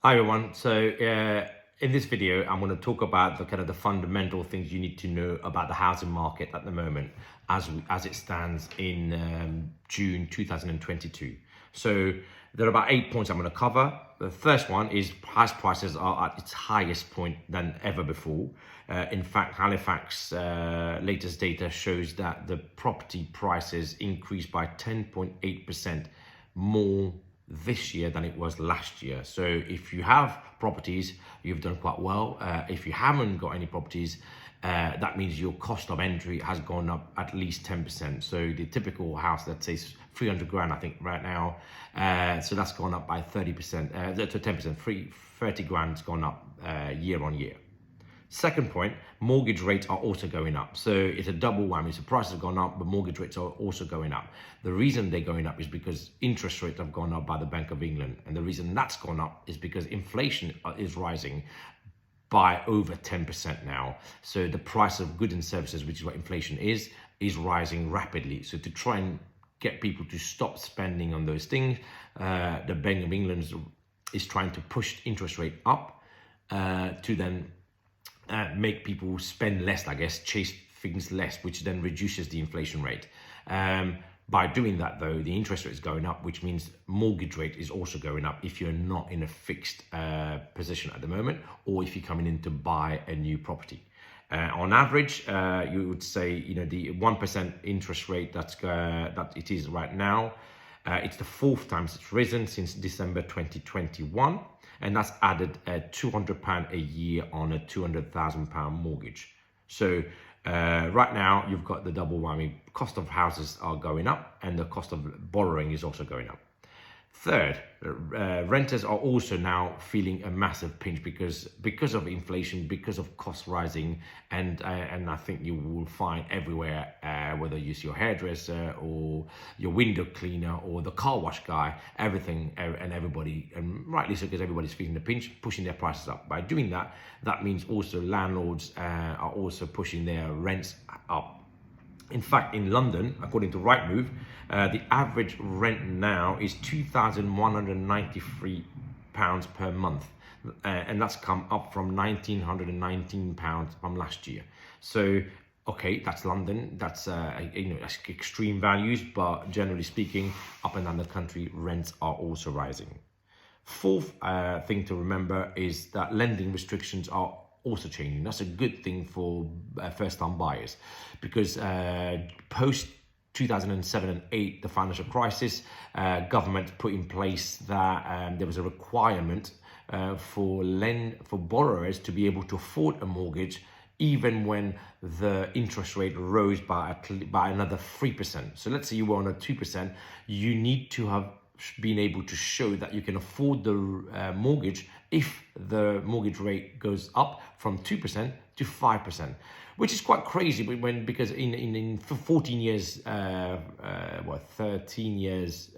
Hi everyone. In this video, I'm going to talk about the fundamental things you need to know about the housing market at the moment, as it stands in June 2022. So there are about 8 points I'm going to cover. The first one is house prices are at its highest point than ever before. In fact, Halifax latest data shows that the property prices increased by 10.8% more this year than it was last year. So if you have properties, you've done quite well. If you haven't got any properties, that means your cost of entry has gone up at least 10%. So the typical house, let's say 300 grand, I think right now. So that's gone up by 30%, to 10%, 30 grand's gone up year on year. Second point, mortgage rates are also going up. So it's a double whammy. So prices have gone up, but mortgage rates are also going up. The reason they're going up is because interest rates have gone up by the Bank of England. And the reason that's gone up is because inflation is rising by over 10% now. So the price of goods and services, which is what inflation is rising rapidly. So to try and get people to stop spending on those things, the Bank of England is trying to push interest rate up to then make people spend less, I guess, chase things less, which then reduces the inflation rate. By doing that, though, the interest rate is going up, which means mortgage rate is also going up if you're not in a fixed position at the moment, or if you're coming in to buy a new property. On average, you would say, the 1% interest rate that it is right now, it's the fourth time it's risen since December 2021. And that's added £200 a year on a £200,000 mortgage. So right now you've got the double whammy. Cost of houses are going up and the cost of borrowing is also going up. Third, renters are also now feeling a massive pinch because of inflation, because of costs rising, and I think you will find everywhere, whether it's your hairdresser or your window cleaner or the car wash guy, everything and everybody, and rightly so, because everybody's feeling the pinch, pushing their prices up. By doing that, that means also landlords are also pushing their rents up. In fact, in London, according to Rightmove, the average rent now is £2,193 per month. And that's come up from £1,919 from last year. So, okay, that's London. That's, that's extreme values, but generally speaking, up and down the country, rents are also rising. Fourth thing to remember is that lending restrictions are also changing. That's a good thing for first-time buyers, because post 2007 and 8, the financial crisis, government put in place that there was a requirement for borrowers to be able to afford a mortgage even when the interest rate rose by another 3%. So let's say you were on a 2%, you need to have been able to show that you can afford the mortgage if the mortgage rate goes up from 2% to 5%, which is quite crazy because in 14 years, 13 years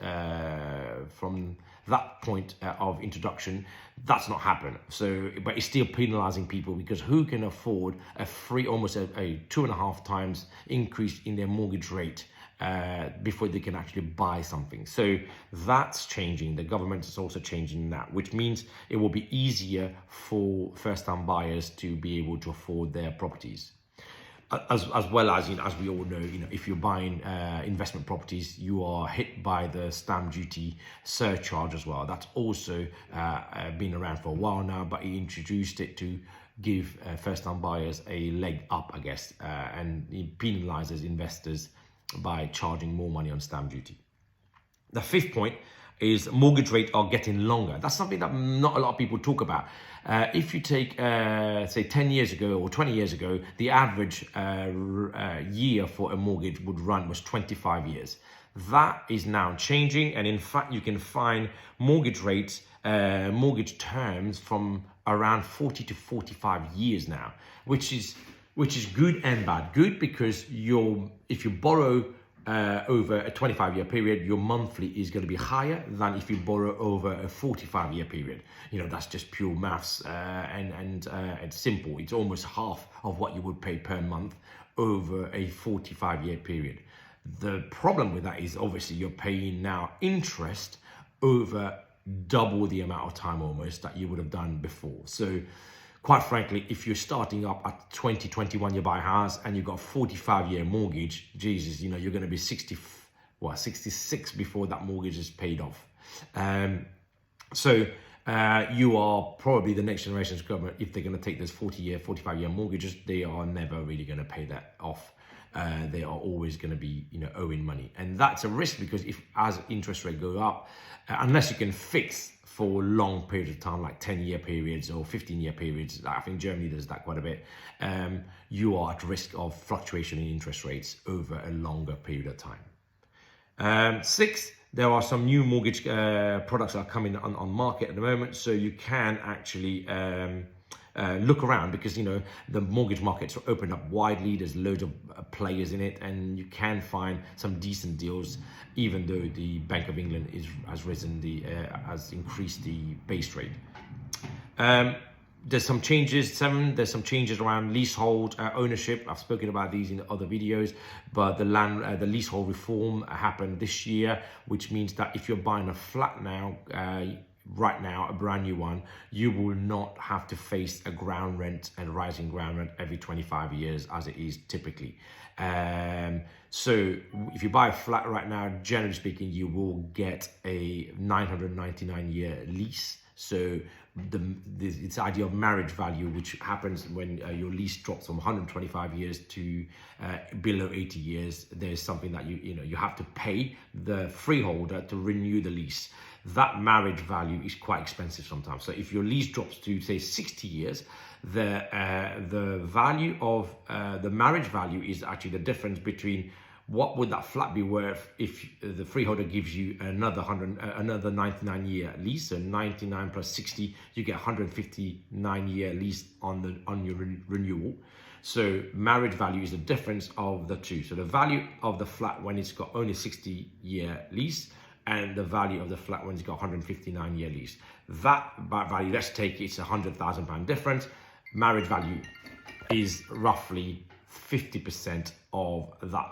from that point of introduction, that's not happened. So, but it's still penalizing people, because who can afford almost a 2.5 times increase in their mortgage rate before they can actually buy something? So that's changing. The government is also changing that, which means it will be easier for first-time buyers to be able to afford their properties. As well as, as we all know, if you're buying investment properties, you are hit by the stamp duty surcharge as well. That's also been around for a while now, but he introduced it to give first-time buyers a leg up, I guess, and it penalizes investors by charging more money on stamp duty. The fifth point is mortgage rates are getting longer. That's something that not a lot of people talk about. If you take, say, 10 years ago or 20 years ago, the average year for a mortgage was 25 years. That is now changing, and in fact, you can find mortgage rates, mortgage terms from around 40 to 45 years now, which is good and bad. Good because if you borrow over a 25-year period, your monthly is going to be higher than if you borrow over a 45-year period. That's just pure maths, and it's simple. It's almost half of what you would pay per month over a 45-year period. The problem with that is obviously you're paying now interest over double the amount of time almost that you would have done before. So quite frankly, if you're starting up at 20, 21, you buy a house and you've got a 45-year mortgage, Jesus, you know, you're going to be 66 before that mortgage is paid off. You are probably the next generation's government. If they're going to take those 40-year, 45-year mortgages, they are never really going to pay that off. They are always going to be, you know, owing money, and that's a risk because as interest rates go up, unless you can fix for long periods of time, like 10-year periods or 15-year periods, I think Germany does that quite a bit. You are at risk of fluctuation in interest rates over a longer period of time. 6. There are some new mortgage products that are coming on market at the moment, so you can actually look around because, you know, the mortgage markets are opened up widely. There's loads of players in it, and you can find some decent deals, even though the Bank of England has increased the base rate. There's some changes. 7, there's some changes around leasehold ownership. I've spoken about these in other videos, but the leasehold reform happened this year, which means that if you're buying a flat now, right now, a brand new one, you will not have to face a ground rent and rising ground rent every 25 years as it is typically. So if you buy a flat right now, generally speaking, you will get a 999-year lease. So it's the idea of marriage value, which happens when your lease drops from 125 years to below 80 years. There's something that you have to pay the freeholder to renew the lease. That marriage value is quite expensive sometimes. So if your lease drops to say 60 years, the value of the marriage value is actually the difference between what would that flat be worth if the freeholder gives you another 99-year lease. So 99 plus 60, you get 159-year lease on your renewal. So marriage value is the difference of the two. So the value of the flat when it's got only 60-year lease, and the value of the flat when it's got 159-year lease. That value, let's take it's £100,000 difference. Marriage value is roughly 50% of that.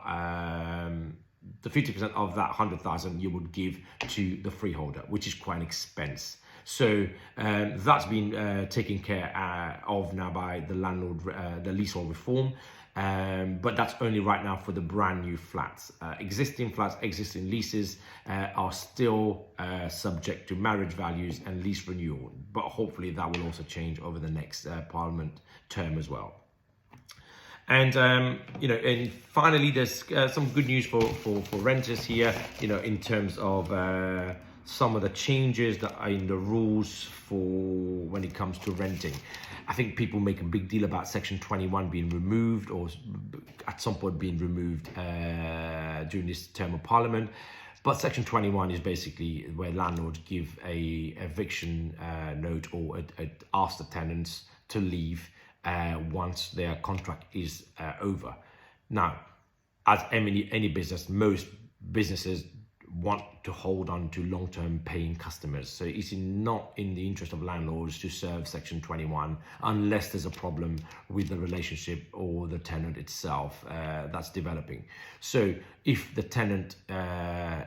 The 50% of that 100,000 you would give to the freeholder, which is quite an expense. So that's been taken care of now by the the leasehold reform. But that's only right now for the brand new flats. Existing flats, existing leases are still subject to marriage values and lease renewal. But hopefully that will also change over the next Parliament term as well. And and finally, there's some good news for renters here. In terms of some of the changes that are in the rules for when it comes to renting. I think people make a big deal about Section 21 being removed, or at some point being removed during this term of Parliament. But Section 21 is basically where landlords give a eviction note or ask the tenants to leave once their contract is over. Now, as any business, most businesses want to hold on to long-term paying customers. So it's not in the interest of landlords to serve Section 21 unless there's a problem with the relationship or the tenant itself that's developing. So if the tenant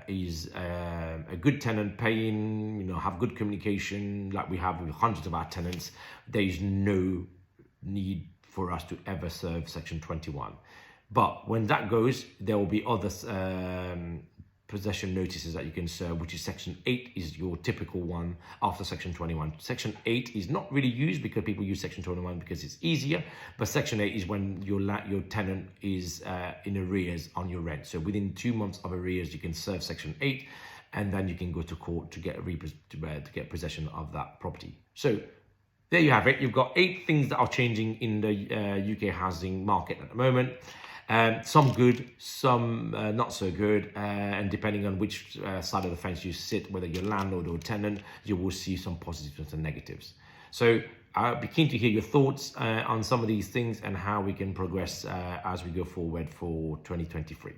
is a good tenant, paying, have good communication, like we have with hundreds of our tenants, there is no need for us to ever serve Section 21. But when that goes, there will be other possession notices that you can serve, which is Section 8 is your typical one after Section 21. Section 8 is not really used because people use Section 21 because it's easier, but Section 8 is when your tenant is in arrears on your rent. So within 2 months of arrears, you can serve Section 8, and then you can go to court to get possession of that property. So there you have it. You've got 8 things that are changing in the UK housing market at the moment. Some good, some not so good, and depending on which side of the fence you sit, whether you're landlord or tenant, you will see some positives and negatives. So I'll be keen to hear your thoughts on some of these things and how we can progress as we go forward for 2023.